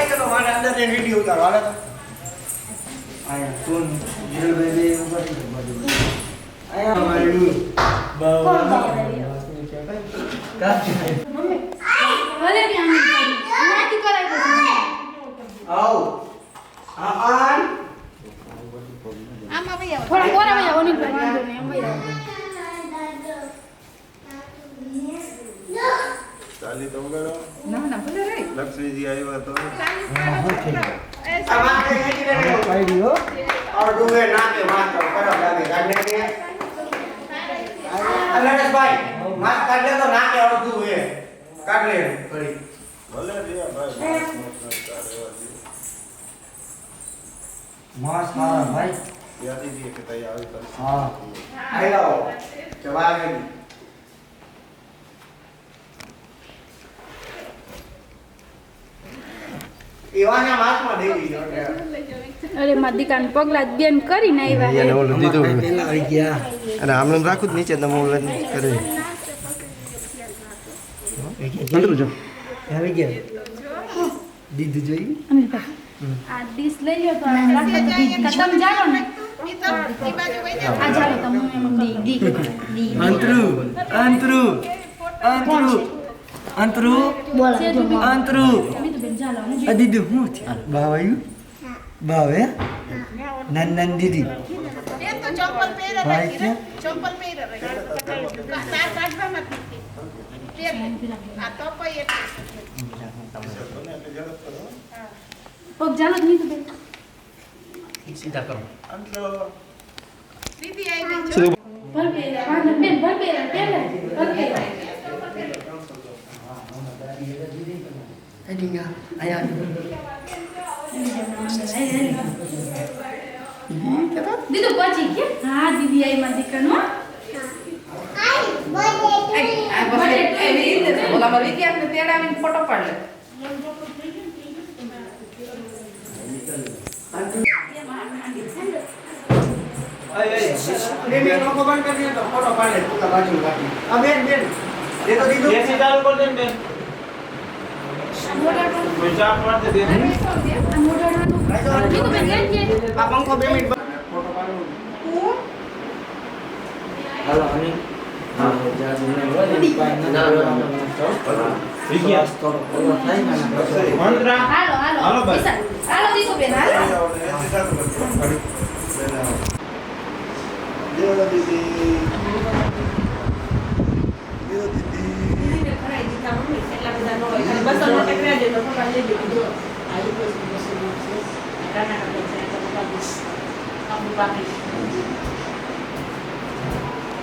ચલો મારે અંદર જઈને વિડિયો ઉતારો હાલે તો આયા તું જીલભાઈ બે ઉપર આયા મારું બાવા કા મમ્મી ભલે કે આમ નાકી કરાઈ દે આવ આન આમાં ભાઈ આવો થોડા મોરા ભાઈ આવો નહીં વાંધો નહીં આમ ભાઈ ચાલી તો વગર ના ભલે રે લક્ષ્મીજી આવ્યા તો અમારે ખેતી કરે આઈડિયો और डूबे ना के मार कर करो लागे काटने के अल्लाहभाई मार काट ले तो ना के और डूबे काट ले पड़ी ભલે રે ભાઈ मास मारा भाई યાદી દીએ કે તઈ આવી તો हां आई लो चबा गई ઈવાના માસમાં દઈ દીધો અરે મારી દીકાન પગલા બેન કરીને આવ્યા એને ઓલું દીધું પેલા આવી ગયા અને આમને રાખું જ નીચે તમે ઓલું કરે અંદરું જો આવી ગયા દીધું જોઈ આ ડીશ લઈ લ્યો તો રાખો કદમ જાણો ને આ જાણો તો મમ્મી દી અંતરુ અંતરુ અંતરુ અંતરુ અંતરુ તો બેન જાલો ને આ દીદી હું છે બાવાયું બાવે નન નન દીદી એ તો ચંપલ પહેરે ભાઈ છે ચંપલ પહેરે તાર કાઢવા મત આ તો કોઈ એક પગ જાલો જ નહીં તો બેન સીધા કરો અંતલો દીદી આવી ગઈ છે ભર બે વાંધો બેન ભર બે બેન ભર બે અડીગા આયા દીદો પછી કે હા દીદી આઈ માં દીકરનો ઓલા માં વિદ્યા ને તેડાવીને ફોટો પાડ લે अरे बेन को बंद कर दिया तो फोटो पाले पूरा बाजू बाकी अब बेन बेन ये तो दीदू जैसे चालू कर दें बेन कोई चाप मार दे देने આ મોઢાનો દીદો બેન લેન જે आप हमको 2 मिनट फोटो पालो हेलो हनी हां जा दुने ना विज्ञान तो बोलो थाई ना मंत्रा હાલો હાલો હાલો બસ. વિશાલ હાલો દીદો બેન હાલો દેવ દીદી દેવ દીદી દીદીને કરાઈ દીધા મમ્મી એટલા બધા નો હોય ખાલી 200 નોટ એકરા દે તો પપ્પા લઈ લીધું જો આયુ કોઈ 200 નોટ છે કાના કાના છે તો પપ્પા આપણી બાકી